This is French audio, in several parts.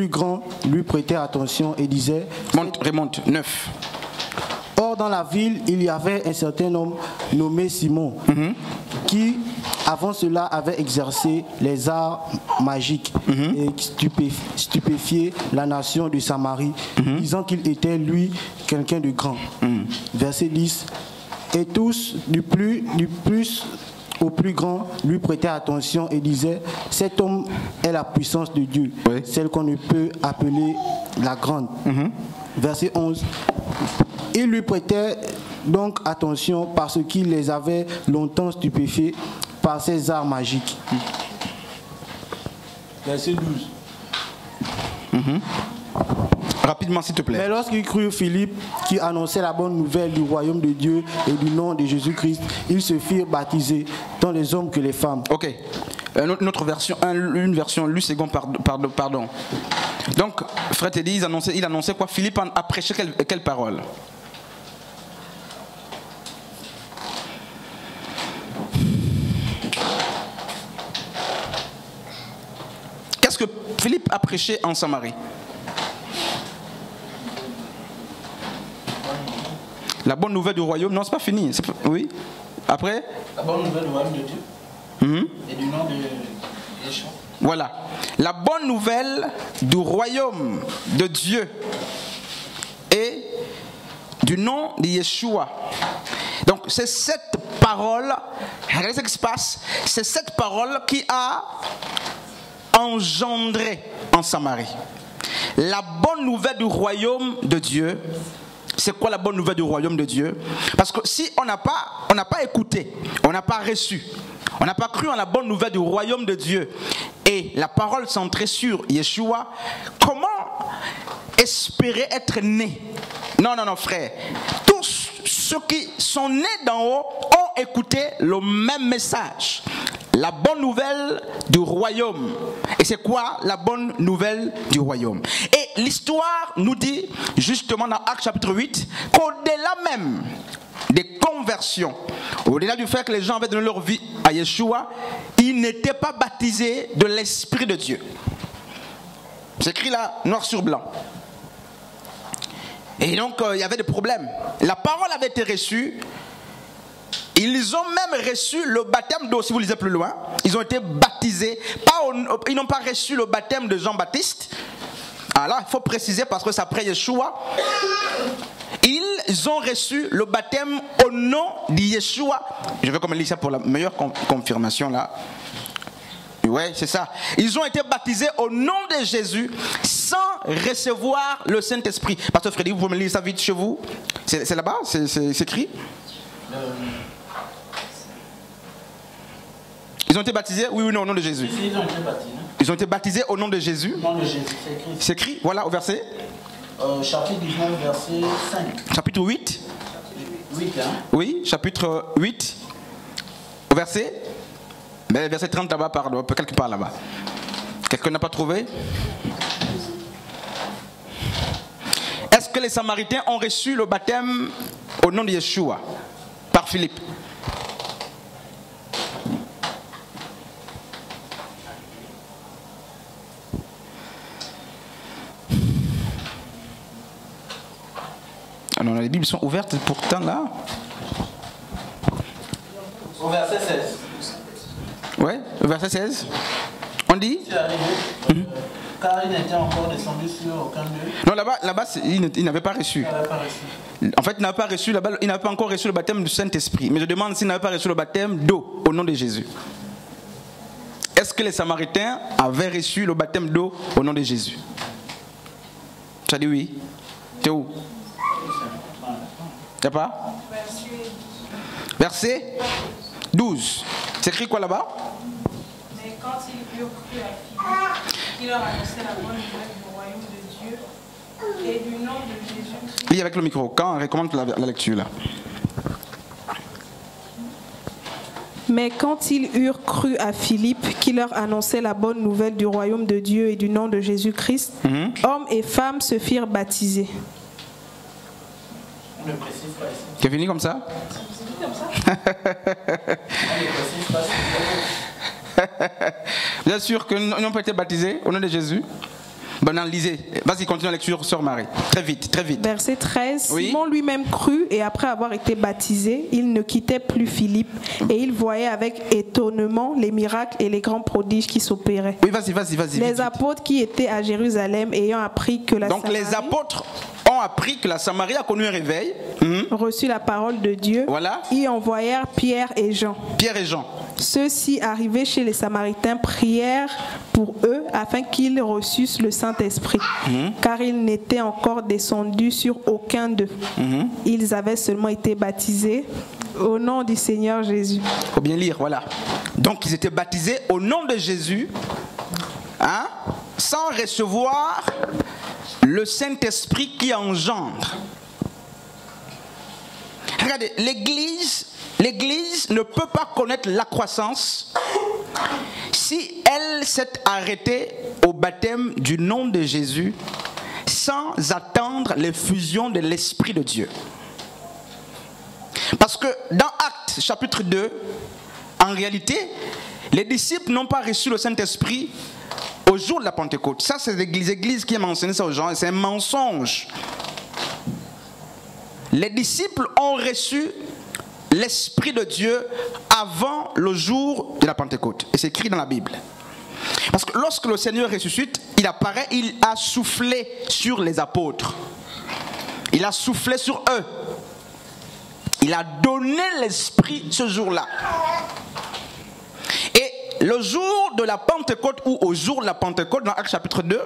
plus grands lui prêtaient attention et disaient... Remonte, 9. Or, dans la ville, il y avait un certain homme nommé Simon, qui, avant cela, avait exercé les arts magiques et stupéfié la nation de Samarie, disant qu'il était, lui, quelqu'un de grand. Verset 10. Et tous, du plus au plus grand, lui prêtaient attention et disaient, cet homme est la puissance de Dieu, celle qu'on ne peut appeler la grande. Verset 11. Il lui prêtait donc attention parce qu'il les avait longtemps stupéfiés par ses arts magiques. Verset 12. Rapidement, s'il te plaît. Mais lorsqu'il crut Philippe, qui annonçait la bonne nouvelle du royaume de Dieu et du nom de Jésus-Christ, ils se firent baptiser, tant les hommes que les femmes. Ok. Notre version, une version, lui second, pardon. Donc, frère Teddy, il annonçait quoi? Philippe a prêché quelle parole? Qu'est-ce que Philippe a prêché en Samarie? La bonne nouvelle du royaume. Non, c'est pas fini. Oui. Après? La bonne nouvelle du royaume de Dieu. Et du nom de Yeshua. Voilà. La bonne nouvelle du royaume de Dieu et du nom de Yeshua. Donc, c'est cette parole, regardez ce qui se passe, c'est cette parole qui a engendré en Samarie la bonne nouvelle du royaume de Dieu. C'est quoi la bonne nouvelle du royaume de Dieu? Parce que si on n'a pas écouté, on n'a pas reçu, on n'a pas cru en la bonne nouvelle du royaume de Dieu et la parole centrée sur Yeshua, comment espérer être né? Non, frère. Tous ceux qui sont nés d'en haut ont écouté le même message. La bonne nouvelle du royaume. Et c'est quoi la bonne nouvelle du royaume? Et l'histoire nous dit, justement dans Actes chapitre 8, qu'au-delà même des conversions, au-delà du fait que les gens avaient donné leur vie à Yeshua, ils n'étaient pas baptisés de l'Esprit de Dieu. C'est écrit là, noir sur blanc. Et donc, il y avait des problèmes. La parole avait été reçue. Ils ont même reçu le baptême d'eau, si vous lisez plus loin. Ils ont été baptisés. Ils n'ont pas reçu le baptême de Jean-Baptiste. Alors, il faut préciser parce que c'est après Yeshua. Ils ont reçu le baptême au nom de Yeshua. Je vais comme lire ça pour la meilleure confirmation là. Oui, c'est ça. Ils ont été baptisés au nom de Jésus sans recevoir le Saint-Esprit. Pasteur Frédéric, vous pouvez me lire ça vite chez vous? C'est là-bas? C'est écrit? Ils ont été baptisés? Oui ou non, au nom de Jésus? Ils ont été baptisés. Ils ont été baptisés au nom de Jésus? Au nom de Jésus, c'est écrit. C'est écrit, voilà, au verset? Chapitre 19, verset 5. Chapitre 8? 8, hein? Oui, chapitre 8. Au verset? Mais verset 30 là-bas, pardon, quelque part là-bas. Quelqu'un n'a pas trouvé? Est-ce que les Samaritains ont reçu le baptême au nom de Yeshua par Philippe? Ah non, les Bibles sont ouvertes pourtant là. Au verset 16. Ouais, le verset 16. On dit? C'est arrivé. Car il n'était encore descendu sur aucun d'eux. Non, là-bas il n'avait pas reçu. Il n'avait pas reçu. En fait, il n'avait pas reçu là-bas, il n'avait pas encore reçu le baptême du Saint-Esprit. Mais je demande s'il n'avait pas reçu le baptême d'eau au nom de Jésus. Est-ce que les Samaritains avaient reçu le baptême d'eau au nom de Jésus? Tu as dit oui. Tu es où? Tu n'as pas? Verset 12. C'est écrit quoi là-bas? Mais quand ils eurent cru à Philippe, qui leur annonçait la bonne nouvelle du royaume de Dieu et du nom de Jésus-Christ. Lis avec le micro. Quand on recommande la lecture là? Mais quand ils eurent cru à Philippe, qui leur annonçait la bonne nouvelle du royaume de Dieu et du nom de Jésus-Christ, hommes et femmes se firent baptiser. On ne précise pas ici. Tu as fini comme ça? On ne précise pas. Bien sûr qu'ils n'ont pas été baptisés au nom de Jésus. Bon, lisez. Vas-y, continue la lecture, sœur Marie. Très vite, très vite. Verset 13. Oui. Simon lui-même crut et après avoir été baptisé, il ne quittait plus Philippe et il voyait avec étonnement les miracles et les grands prodiges qui s'opéraient. Oui, vas-y. Les vite. apôtres qui étaient à Jérusalem ayant appris que la Donc Samarie les apôtres ont appris que la Samarie a connu un réveil. reçut la parole de Dieu, Voilà. y envoyèrent Pierre et Jean. Pierre et Jean. Ceux-ci, arrivés chez les Samaritains, prièrent pour eux afin qu'ils reçussent le Saint-Esprit, car ils n'étaient encore descendus sur aucun d'eux. Ils avaient seulement été baptisés au nom du Seigneur Jésus. Il faut bien lire, voilà. Donc ils étaient baptisés au nom de Jésus, sans recevoir le Saint-Esprit qui engendre. Regardez, l'Église ne peut pas connaître la croissance si elle s'est arrêtée au baptême du nom de Jésus sans attendre l'effusion de l'Esprit de Dieu. Parce que dans Actes chapitre 2, en réalité, les disciples n'ont pas reçu le Saint-Esprit au jour de la Pentecôte. Ça, c'est l'Église qui a mentionné ça aux gens, et c'est un mensonge. Les disciples ont reçu l'Esprit de Dieu avant le jour de la Pentecôte. Et c'est écrit dans la Bible. Parce que lorsque le Seigneur ressuscite, il apparaît, il a soufflé sur les apôtres. Il a soufflé sur eux. Il a donné l'Esprit ce jour-là. Et le jour de la Pentecôte, ou au jour de la Pentecôte, dans Actes chapitre 2,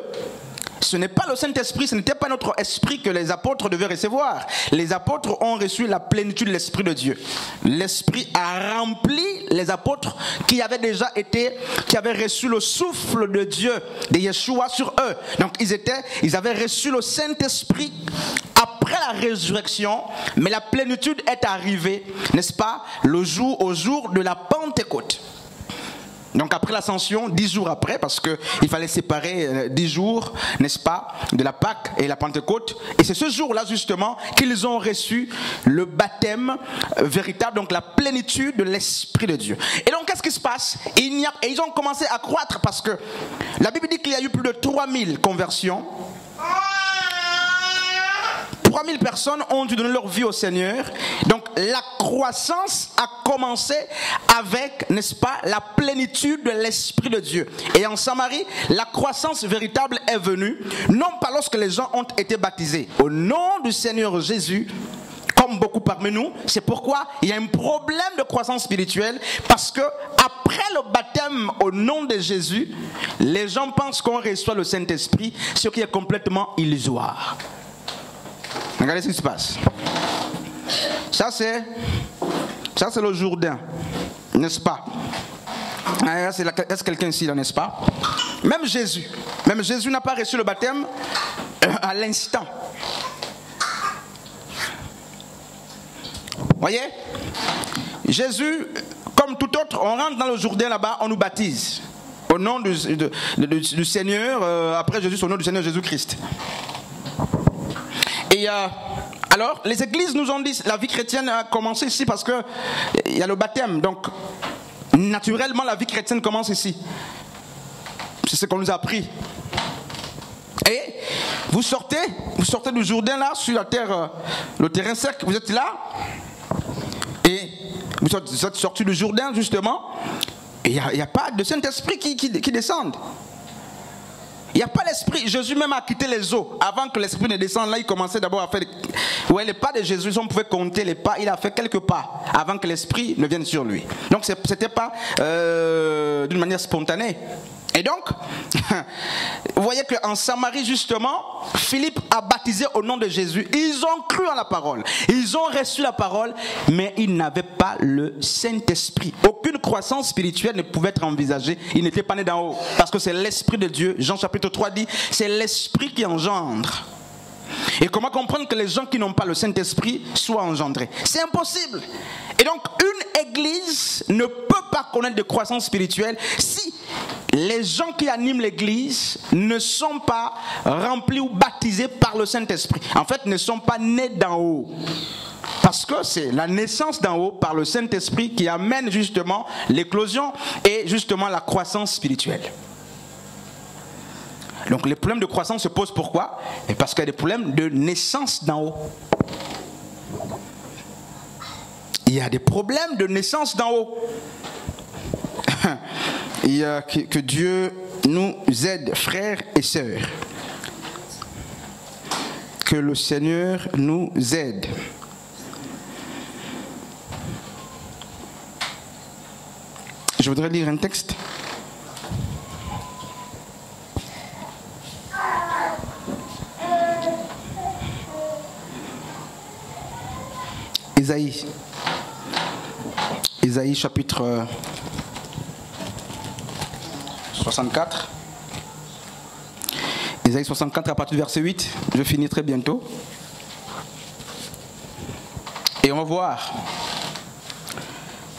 ce n'est pas le Saint-Esprit, ce n'était pas notre esprit que les apôtres devaient recevoir. Les apôtres ont reçu la plénitude de l'Esprit de Dieu. L'Esprit a rempli les apôtres qui avaient reçu le souffle de Dieu, de Yeshua sur eux. Donc ils avaient reçu le Saint-Esprit après la résurrection, mais la plénitude est arrivée, n'est-ce pas, au jour de la Pentecôte. Donc après l'ascension, 10 jours après, parce qu'il fallait séparer 10 jours, n'est-ce pas, de la Pâque et la Pentecôte. Et c'est ce jour-là justement qu'ils ont reçu le baptême véritable, donc la plénitude de l'Esprit de Dieu. Et donc qu'est-ce qui se passe? Et ils ont commencé à croître parce que la Bible dit qu'il y a eu plus de 3000 conversions. 3000 personnes ont dû donner leur vie au Seigneur. Donc la croissance a commencé avec, n'est-ce pas, la plénitude de l'Esprit de Dieu. Et en Samarie, la croissance véritable est venue, non pas lorsque les gens ont été baptisés. Au nom du Seigneur Jésus, comme beaucoup parmi nous, c'est pourquoi il y a un problème de croissance spirituelle, parce que après le baptême au nom de Jésus, les gens pensent qu'on reçoit le Saint-Esprit, ce qui est complètement illusoire. Regardez ce qui se passe. Ça c'est le Jourdain, n'est-ce pas? Est-ce que quelqu'un ici là, n'est-ce pas? Même Jésus n'a pas reçu le baptême à l'instant. Voyez? Jésus, comme tout autre, on rentre dans le Jourdain là-bas, on nous baptise au nom du Seigneur, après Jésus, au nom du Seigneur Jésus-Christ. Et alors, les églises nous ont dit, la vie chrétienne a commencé ici parce que il y a le baptême. Donc, naturellement, la vie chrétienne commence ici. C'est ce qu'on nous a appris. Et vous sortez du Jourdain là, sur la terre, le terrain sec, vous êtes là. Et vous êtes sortis du Jourdain, justement. Et il n'y a pas de Saint-Esprit qui descende. Il n'y a pas l'esprit. Jésus même a quitté les eaux. Avant que l'esprit ne descende, là, il commençait d'abord à faire les pas de Jésus. On pouvait compter les pas. Il a fait quelques pas avant que l'esprit ne vienne sur lui. Donc, ce n'était pas d'une manière spontanée. Et donc, vous voyez qu'en Samarie, justement, Philippe a baptisé au nom de Jésus. Ils ont cru en la parole. Ils ont reçu la parole, mais ils n'avaient pas le Saint-Esprit. Aucune croissance spirituelle ne pouvait être envisagée. Ils n'étaient pas nés d'en haut. Parce que c'est l'Esprit de Dieu. Jean chapitre 3 dit, c'est l'Esprit qui engendre. Et comment comprendre que les gens qui n'ont pas le Saint-Esprit soient engendrés? C'est impossible. Et donc, une église ne peut pas connaître de croissance spirituelle si les gens qui animent l'église ne sont pas remplis ou baptisés par le Saint-Esprit. En fait, ne sont pas nés d'en haut. Parce que c'est la naissance d'en haut par le Saint-Esprit qui amène justement l'éclosion et justement la croissance spirituelle. Donc les problèmes de croissance se posent pourquoi? Et parce qu'il y a des problèmes de naissance d'en haut. Il y a des problèmes de naissance d'en haut. Il y a que Dieu nous aide, frères et sœurs. Que le Seigneur nous aide. Je voudrais lire un texte. Isaïe chapitre 64. Isaïe 64 à partir du verset 8. Je finis très bientôt. Et on va voir.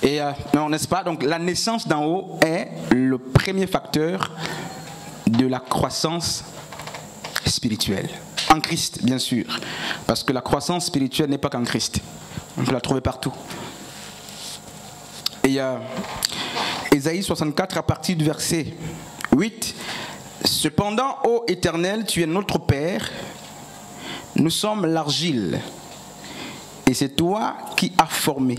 Et non, n'est-ce pas? Donc la naissance d'en haut est le premier facteur de la croissance spirituelle. En Christ, bien sûr. Parce que la croissance spirituelle n'est pas qu'en Christ. On peut la trouver partout. Et il y a Isaïe 64 à partir du verset 8. Cependant, ô Éternel, tu es notre Père, nous sommes l'argile, et c'est toi qui as formé,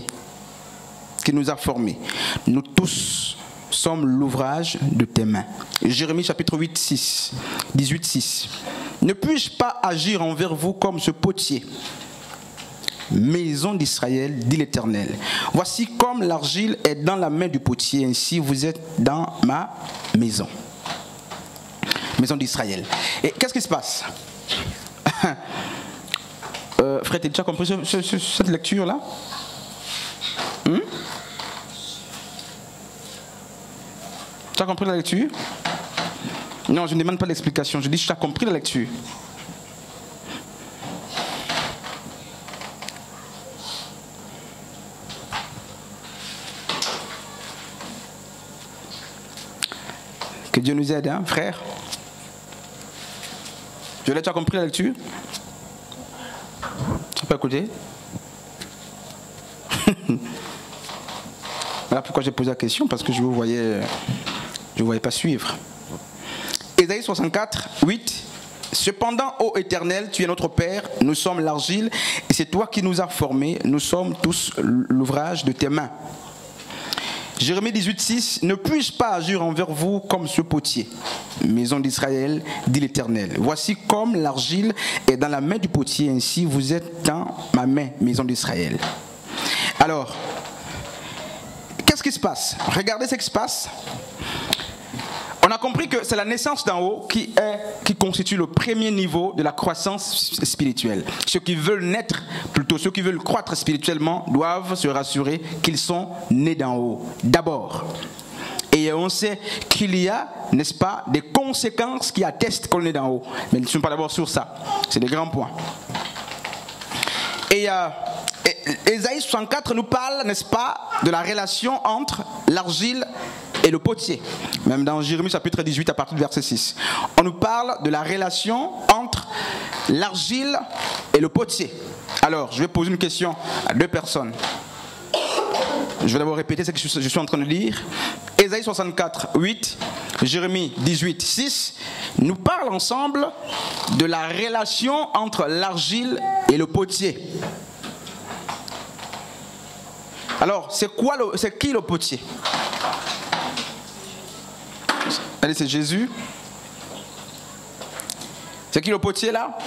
qui nous a formés. Nous tous sommes l'ouvrage de tes mains. Jérémie chapitre 8, 6, 18, 6. Ne puis-je pas agir envers vous comme ce potier, maison d'Israël, dit l'Éternel. Voici comme l'argile est dans la main du potier, ainsi vous êtes dans ma maison. Maison d'Israël. Et qu'est-ce qui se passe? Frère, tu as compris cette lecture-là? Tu as compris la lecture? Non, je ne demande pas l'explication. Je dis, tu as compris la lecture. Que Dieu nous aide, hein, frère. Tu as compris la lecture? Tu peux écouter? Voilà pourquoi j'ai posé la question, parce que je ne vous voyais pas suivre. Ésaïe 64, 8. Cependant, ô Éternel, tu es notre Père, nous sommes l'argile, et c'est toi qui nous as formés, nous sommes tous l'ouvrage de tes mains. Jérémie 18, 6. Ne puis-je pas agir envers vous comme ce potier, maison d'Israël, dit l'Éternel. Voici comme l'argile est dans la main du potier, ainsi vous êtes dans ma main, maison d'Israël. Alors, qu'est-ce qui se passe? Regardez ce qui se passe. On a compris que c'est la naissance d'en haut qui constitue le premier niveau de la croissance spirituelle. Ceux qui veulent naître, plutôt ceux qui veulent croître spirituellement, doivent se rassurer qu'ils sont nés d'en haut. D'abord. Et on sait qu'il y a, n'est-ce pas, des conséquences qui attestent qu'on est d'en haut. Mais ils ne sont pas d'abord sur ça. C'est des grands points. Et Ésaïe 64 nous parle, n'est-ce pas, de la relation entre l'argile et le potier. Même dans Jérémie chapitre 18 à partir du verset 6. On nous parle de la relation entre l'argile et le potier. Alors, je vais poser une question à deux personnes. Je vais d'abord répéter ce que je suis en train de lire. Ésaïe 64, 8, Jérémie 18, 6 nous parlent ensemble de la relation entre l'argile et le potier. Alors, c'est qui le potier? Allez, c'est Jésus. C'est qui le potier là?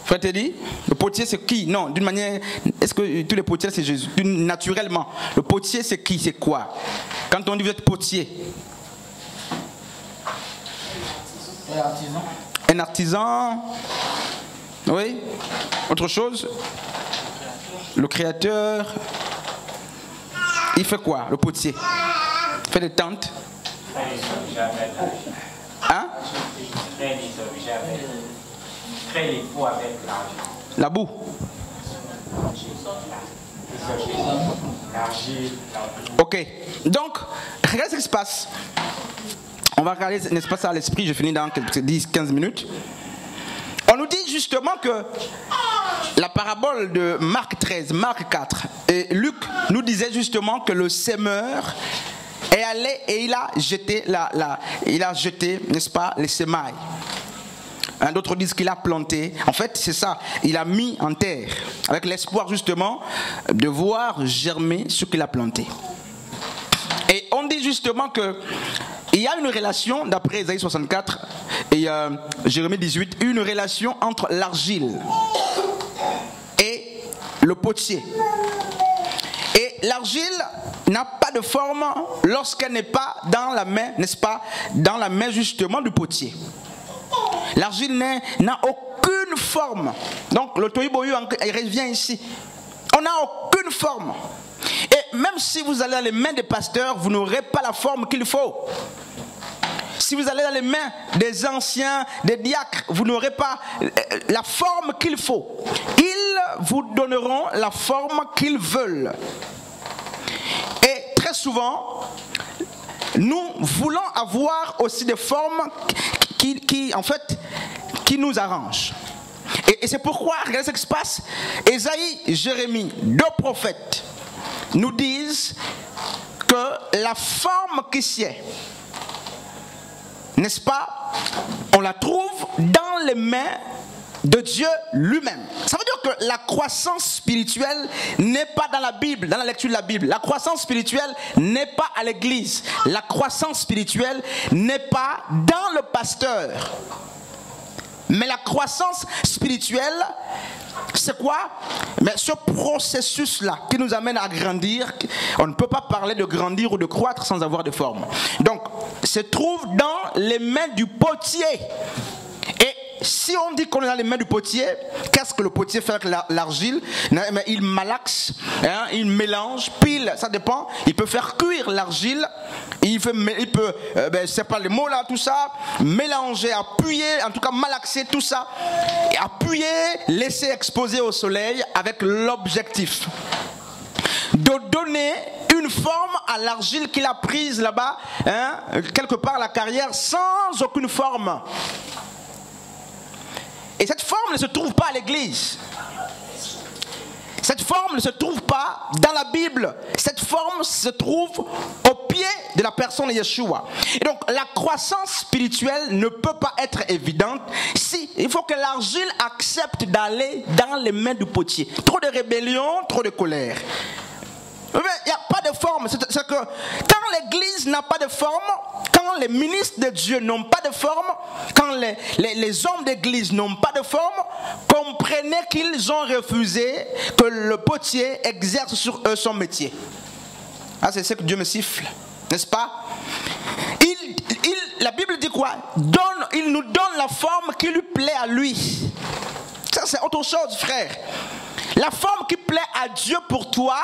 Frère Teddy, le potier c'est qui? Non, d'une manière, est-ce que tous les potiers c'est Jésus? Naturellement, le potier c'est qui? C'est quoi? Quand on dit vous êtes potier, un artisan. Oui. Autre chose? Le créateur. Il fait quoi, le potier? Il fait des tentes. Hein? La boue. Ok. Donc, regarde ce qui se passe. On va regarder, n'est-ce pas ça, à l'esprit. Je finis dans 10-15 minutes. On nous dit justement que la parabole de Marc 13, Marc 4 et Luc nous disait justement que le semeur est allé et il a jeté, n'est-ce pas, les semailles. D'autres disent qu'il a planté. En fait, c'est ça. Il a mis en terre, avec l'espoir justement de voir germer ce qu'il a planté. Et on dit justement que il y a une relation, d'après Ésaïe 64 et Jérémie 18, une relation entre l'argile et le potier. Et l'argile n'a pas de forme lorsqu'elle n'est pas dans la main, n'est-ce pas, dans la main justement du potier. L'argile n'a aucune forme. Donc le tohu-bohu revient ici. On n'a aucune forme. Et même si vous allez dans les mains des pasteurs, vous n'aurez pas la forme qu'il faut. Si vous allez dans les mains des anciens, des diacres, vous n'aurez pas la forme qu'il faut. Ils vous donneront la forme qu'ils veulent. Et très souvent, nous voulons avoir aussi des formes qui nous arrangent. Et c'est pourquoi, regardez ce qui se passe. Ésaïe, Jérémie, deux prophètes nous disent que la forme qui sied, n'est-ce pas, on la trouve dans les mains de Dieu lui-même. Ça veut dire que la croissance spirituelle n'est pas dans la Bible, dans la lecture de la Bible. La croissance spirituelle n'est pas à l'église. La croissance spirituelle n'est pas dans le pasteur. Mais la croissance spirituelle, c'est quoi? Mais ce processus-là qui nous amène à grandir, on ne peut pas parler de grandir ou de croître sans avoir de forme. Donc, se trouve dans les mains du potier. Et si on dit qu'on est dans les mains du potier, qu'est-ce que le potier fait avec l'argile? Il malaxe, il mélange, pile, ça dépend. Il peut faire cuire l'argile, il peut, c'est pas les mots là, tout ça, mélanger, appuyer, en tout cas malaxer tout ça, et appuyer, laisser exposer au soleil avec l'objectif de donner une forme à l'argile qu'il a prise là-bas, quelque part à la carrière, sans aucune forme. Et cette forme ne se trouve pas à l'église. Cette forme ne se trouve pas dans la Bible. Cette forme se trouve au pied de la personne de Yeshua. Et donc la croissance spirituelle ne peut pas être évidente si il faut que l'argile accepte d'aller dans les mains du potier. Trop de rébellion, trop de colère. Il n'y a pas de forme. C'est que quand l'église n'a pas de forme, quand les ministres de Dieu n'ont pas de forme, quand les hommes d'église n'ont pas de forme, comprenez qu'ils ont refusé que le potier exerce sur eux son métier. Ah, c'est ce que Dieu me siffle, n'est-ce pas? La Bible dit quoi? Il nous donne la forme qui lui plaît à lui. Ça, c'est autre chose, frère. La forme qui plaît à Dieu pour toi,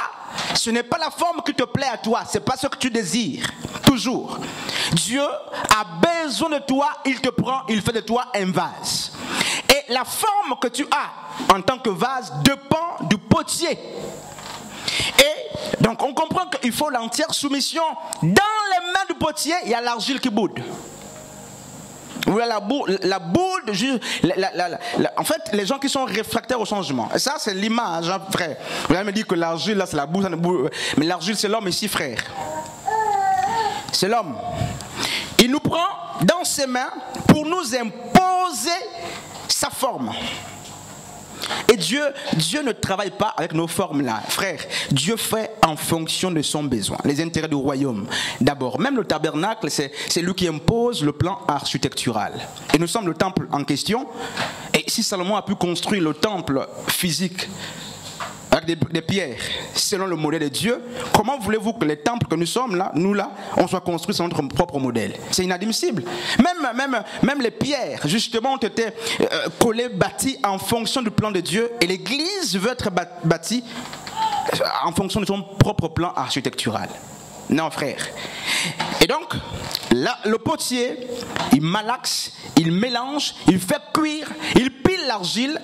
ce n'est pas la forme qui te plaît à toi. Ce n'est pas ce que tu désires. Toujours. Dieu a besoin de toi, il te prend, il fait de toi un vase. Et la forme que tu as en tant que vase dépend du potier. Et donc on comprend qu'il faut l'entière soumission. Dans les mains du potier, il y a l'argile qui boude. La boule, en fait, les gens qui sont réfractaires au changement. Et ça, c'est l'image, hein, frère. Vous allez me dire que l'argile, là, c'est la boule, mais l'argile, c'est l'homme ici, frère. C'est l'homme. Il nous prend dans ses mains pour nous imposer sa forme. Et Dieu ne travaille pas avec nos formes là, frère. Dieu fait en fonction de son besoin, les intérêts du royaume. D'abord, même le tabernacle, c'est lui qui impose le plan architectural. Et nous sommes le temple en question. Et si Salomon a pu construire le temple physique avec des pierres, selon le modèle de Dieu, comment voulez-vous que les temples que nous sommes là, on soit construits selon notre propre modèle? C'est inadmissible. Même les pierres, justement, ont été collées, bâties en fonction du plan de Dieu. Et l'église veut être bâtie en fonction de son propre plan architectural. Non, frère. Et donc, là, le potier, il malaxe, il mélange, il fait cuire, il pile l'argile.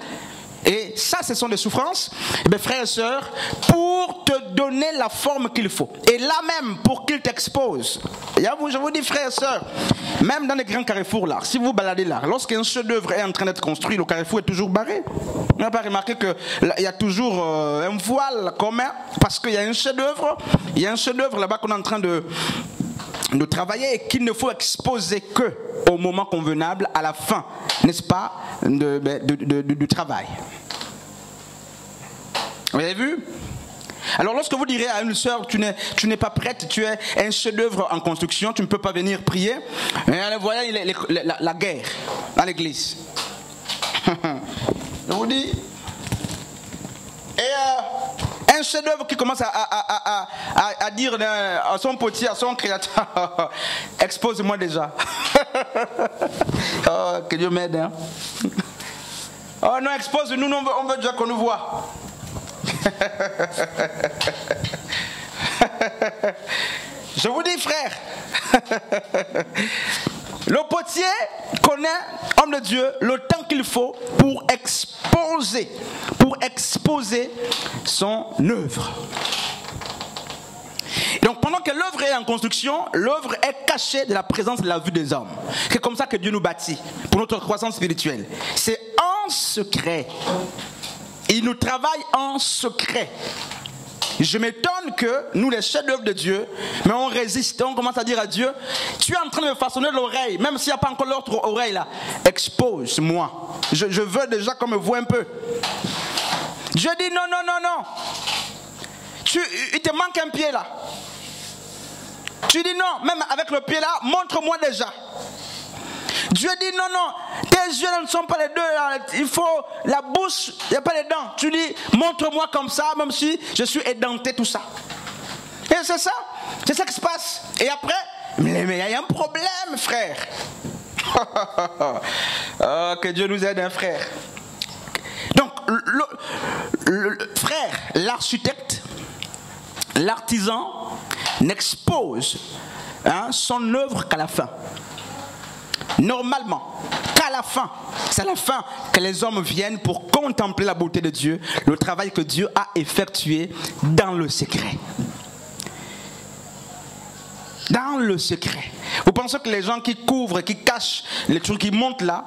Et ça, ce sont des souffrances, mes frères et sœurs, pour te donner la forme qu'il faut. Et là même, pour qu'il t'expose. Je vous dis, frères et sœurs, même dans les grands carrefours là, si vous baladez là, lorsqu'un chef-d'œuvre est en train d'être construit, le carrefour est toujours barré. On n'a pas remarqué qu'il y a toujours un voile commun, parce qu'il y a un chef-d'œuvre, là-bas qu'on est en train de de travailler et qu'il ne faut exposer que au moment convenable, à la fin, n'est-ce pas, du travail. Vous avez vu? Alors lorsque vous direz à une sœur, tu n'es pas prête, tu es un chef-d'œuvre en construction, tu ne peux pas venir prier, et voilà la guerre dans l'église. Je vous dis, et un chef-d'œuvre qui commence à dire à son potier, à son créateur, expose-moi déjà. Oh, que Dieu m'aide. Hein? Oh non, expose-nous, on veut déjà qu'on nous voit. Je vous dis, frère, le potier connaît, homme de Dieu, le temps qu'il faut pour exposer son œuvre. Donc pendant que l'œuvre est en construction, l'œuvre est cachée de la présence et de la vue des hommes. C'est comme ça que Dieu nous bâtit pour notre croissance spirituelle. C'est en secret. Il nous travaille en secret. Je m'étonne que nous, les chefs-d'œuvre de Dieu, mais on résiste, on commence à dire à Dieu, tu es en train de me façonner l'oreille, même s'il n'y a pas encore l'autre oreille là, expose-moi. Je veux déjà qu'on me voit un peu. Dieu dit non, non, non, non. Il te manque un pied là. Tu dis non, même avec le pied là, montre-moi déjà. Dieu dit non, non, tes yeux ne sont pas les deux, là. Il faut la bouche, il n'y a pas les dents. Tu dis, montre-moi comme ça, même si je suis édenté, tout ça. Et c'est ça qui se passe. Et après, mais il y a un problème, frère. Oh, que Dieu nous aide, hein, frère. Donc, le frère, l'architecte, l'artisan n'expose son œuvre qu'à la fin. Normalement, qu'à la fin, c'est à la fin que les hommes viennent pour contempler la beauté de Dieu, le travail que Dieu a effectué dans le secret. Dans le secret. Vous pensez que les gens qui couvrent, qui cachent les trucs qui montent là,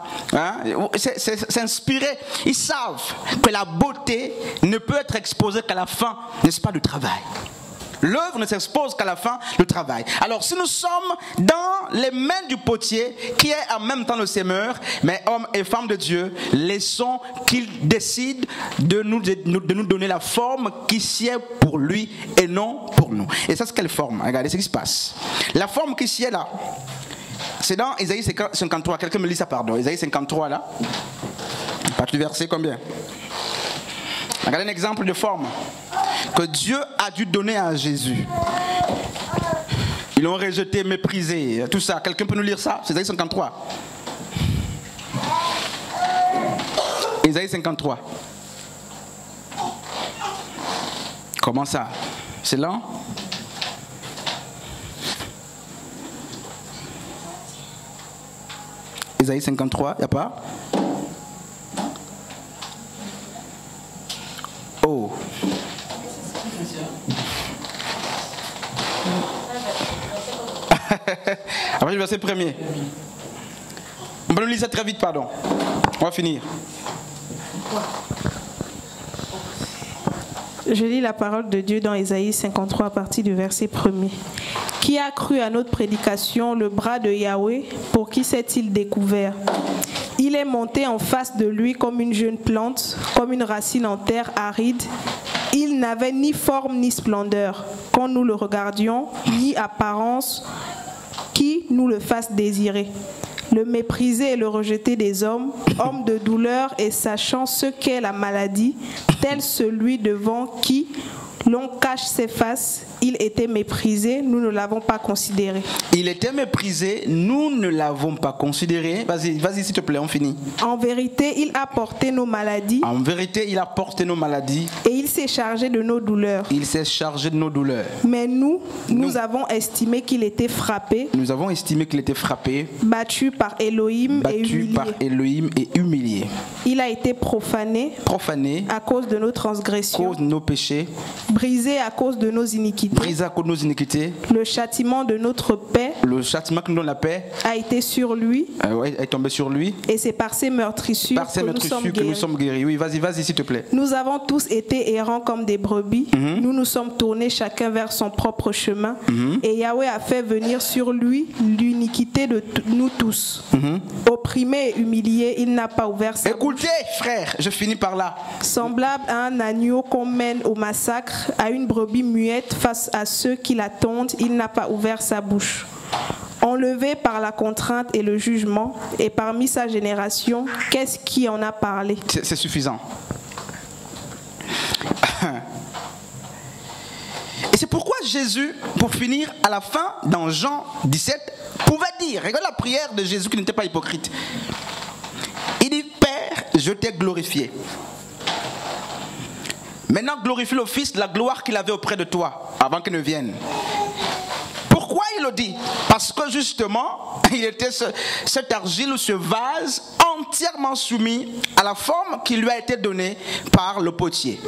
c'est inspiré. Ils savent que la beauté ne peut être exposée qu'à la fin, n'est-ce pas, du travail. L'œuvre ne s'expose qu'à la fin du travail. Alors si nous sommes dans les mains du potier, qui est en même temps le semeur, mais hommes et femmes de Dieu, laissons qu'il décide de nous donner la forme qui sied pour lui et non pour nous. Et ça, c'est quelle forme? Regardez ce qui se passe. La forme qui sied là, c'est dans Isaïe 53. Quelqu'un me lit ça, pardon. Isaïe 53 là. Pas du verset combien? Regardez un exemple de forme que Dieu a dû donner à Jésus. Ils l'ont rejeté, méprisé, tout ça. Quelqu'un peut nous lire ça? C'est Isaïe 53. Isaïe 53. Comment ça? C'est lent? Isaïe 53, il n'y a pas? Oh. Après le verset premier. On va nous lire ça très vite, pardon. On va finir. Je lis la parole de Dieu dans Isaïe 53 à partir du verset 1er. Qui a cru à notre prédication le bras de Yahweh? Pour qui s'est-il découvert? Il est monté en face de lui comme une jeune plante, comme une racine en terre aride. Il n'avait ni forme ni splendeur, quand nous le regardions, ni apparence qui nous le fasse désirer. Le mépriser et le rejeter des hommes, homme de douleur et sachant ce qu'est la maladie, tel celui devant qui l'on cache ses faces. Il était méprisé, nous ne l'avons pas considéré. Il était méprisé, nous ne l'avons pas considéré. Vas-y s'il te plaît, on finit. En vérité, il a porté nos maladies. En vérité, il a porté nos maladies. Et il s'est chargé de nos douleurs. Il s'est chargé de nos douleurs. Mais nous avons estimé qu'il était frappé. Nous avons estimé qu'il était frappé. Battu par Elohim et humilié. Battu par Elohim et humilié. Il a été profané. Profané. À cause de nos transgressions. À cause de nos péchés. Brisé à cause de nos iniquités. brisa à cause de nos iniquités. Le châtiment de notre paix Le châtiment qui nous donne la paix a été sur lui, est tombé sur lui. et c'est par ses meurtrissures Par ces que nous sommes meurtrissures que nous guéris. sommes guéris. Oui, vas-y, s'il te plaît. Nous avons tous été errants comme des brebis. Nous nous sommes tournés chacun vers son propre chemin. Et Yahweh a fait venir sur lui l'iniquité de nous tous. Opprimé et humilié, il n'a pas ouvert sa bouche. Écoutez, frère, je finis par là. Semblable à un agneau qu'on mène au massacre, à une brebis muette face à ceux qui l'attendent, il n'a pas ouvert sa bouche. Enlevé par la contrainte et le jugement, et parmi sa génération, qu'est-ce qui en a parlé? C'est suffisant. Et c'est pourquoi Jésus, pour finir, à la fin, dans Jean 17, pouvait dire, regarde la prière de Jésus qui n'était pas hypocrite. Il dit, Père, je t'ai glorifié. Maintenant, glorifie le Fils de la gloire qu'il avait auprès de toi, avant qu'il ne vienne. Pourquoi il le dit? Parce que justement, il était cette argile ou ce vase entièrement soumis à la forme qui lui a été donnée par le potier.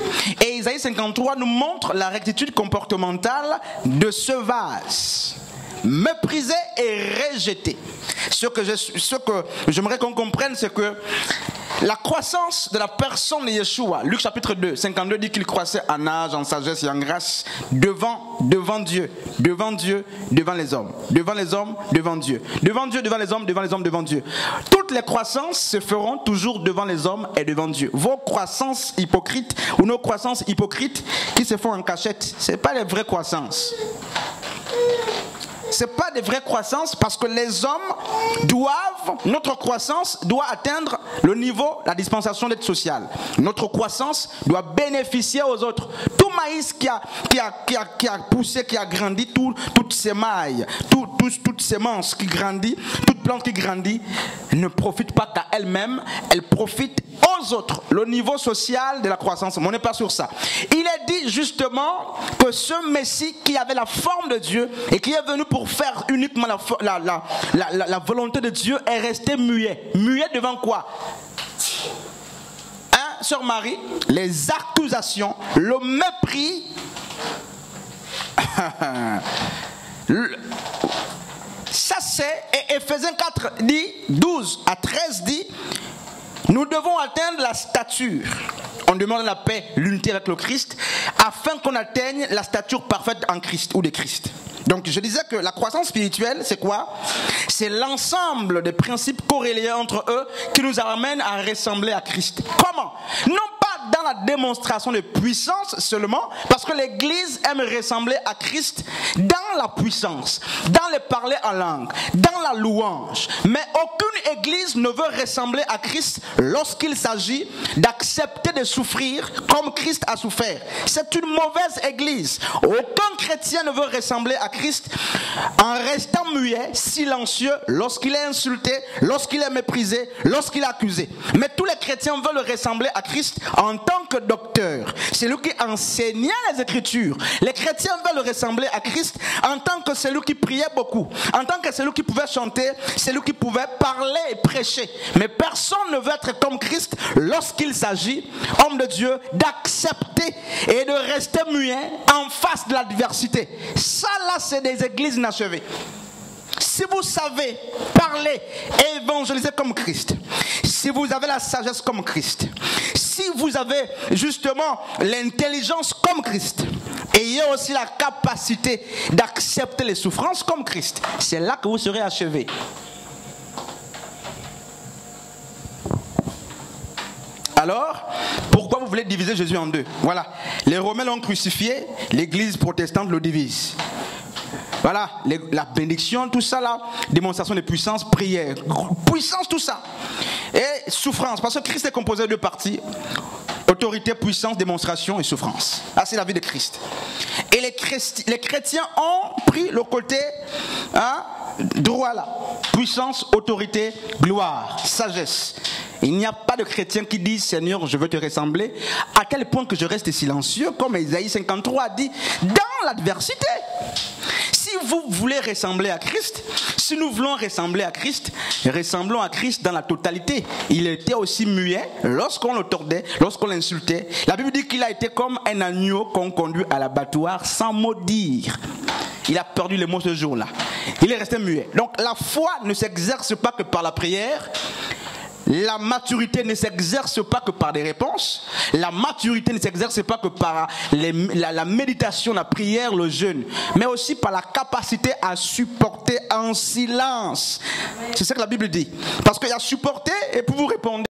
Et Isaïe 53 nous montre la rectitude comportementale de ce vase. Méprisé et rejeté. Ce que j'aimerais qu'on comprenne, c'est que la croissance de la personne de Yeshua, Luc chapitre 2, 52 dit qu'il croissait en âge, en sagesse et en grâce devant Dieu, devant les hommes, devant les hommes, devant Dieu, devant Dieu, devant les hommes, devant Dieu. Toutes les croissances se feront toujours devant les hommes et devant Dieu. Vos croissances hypocrites ou nos croissances hypocrites qui se font en cachette, ce n'est pas les vraies croissances. Ce n'est pas des vraies croissances parce que les hommes notre croissance doit atteindre le niveau, la dispensation d'aide sociale. Notre croissance doit bénéficier aux autres. Tout maïs qui a poussé, qui a grandi, toutes ces mailles, toutes semences qui grandissent, toute plante qui grandit, ne profite pas qu'à elle-même, elle profite aux autres. Le niveau social de la croissance, on n'est pas sur ça. Il est dit justement que ce Messie qui avait la forme de Dieu et qui est venu pour faire uniquement la volonté de Dieu est resté muet. Muet devant quoi? Hein, sœur Marie? Les accusations, le mépris. Ça c'est, et Éphésiens 4 dit, 12 à 13 dit, nous devons atteindre la stature. On demande la paix, l'unité avec le Christ, afin qu'on atteigne la stature parfaite en Christ ou de Christ. Donc je disais que la croissance spirituelle, c'est quoi? C'est l'ensemble des principes corrélés entre eux qui nous amènent à ressembler à Christ. Comment? Non pas dans la démonstration de puissance seulement, parce que l'Église aime ressembler à Christ dans la puissance, dans le parler en langue, dans la louange. Mais aucune Église ne veut ressembler à Christ lorsqu'il s'agit d'accepter de souffrir comme Christ a souffert. C'est une mauvaise Église. Aucun chrétien ne veut ressembler à Christ en restant muet, silencieux, lorsqu'il est insulté, lorsqu'il est méprisé, lorsqu'il est accusé. Mais tous les chrétiens veulent ressembler à Christ en tant que docteur. C'est lui qui enseignait les Écritures. Les chrétiens veulent ressembler à Christ en tant que celui qui priait beaucoup, en tant que celui qui pouvait chanter, celui qui pouvait parler et prêcher. Mais personne ne veut être comme Christ lorsqu'il s'agit, homme de Dieu, d'accepter et de rester muet en face de l'adversité. Ça là, c'est des églises inachevées. Si vous savez parler et évangéliser comme Christ, si vous avez la sagesse comme Christ, si vous avez justement l'intelligence comme Christ, ayez aussi la capacité d'accepter les souffrances comme Christ, c'est là que vous serez achevés. Alors, pourquoi vous voulez diviser Jésus en deux? Voilà, les Romains l'ont crucifié, l'église protestante le divise. Voilà, la bénédiction, tout ça là, démonstration de puissance, prière, puissance, tout ça. Et souffrance, parce que Christ est composé de deux parties. Autorité, puissance, démonstration et souffrance. Ah, c'est la vie de Christ. Et les chrétiens ont pris le côté droit là. Puissance, autorité, gloire, sagesse. Il n'y a pas de chrétien qui dit Seigneur, je veux te ressembler, à tel point que je reste silencieux, comme Isaïe 53 dit, dans l'adversité. Si vous voulez ressembler à Christ, si nous voulons ressembler à Christ, ressemblons à Christ dans la totalité. Il était aussi muet lorsqu'on le tordait, lorsqu'on l'insultait. La Bible dit qu'il a été comme un agneau qu'on conduit à l'abattoir sans mot dire. Il a perdu les mots ce jour-là. Il est resté muet. Donc la foi ne s'exerce pas que par la prière. La maturité ne s'exerce pas que par des réponses. La maturité ne s'exerce pas que par la méditation, la prière, le jeûne. Mais aussi par la capacité à supporter en silence. C'est ce que la Bible dit. Parce qu'il y a supporter et pour vous répondre.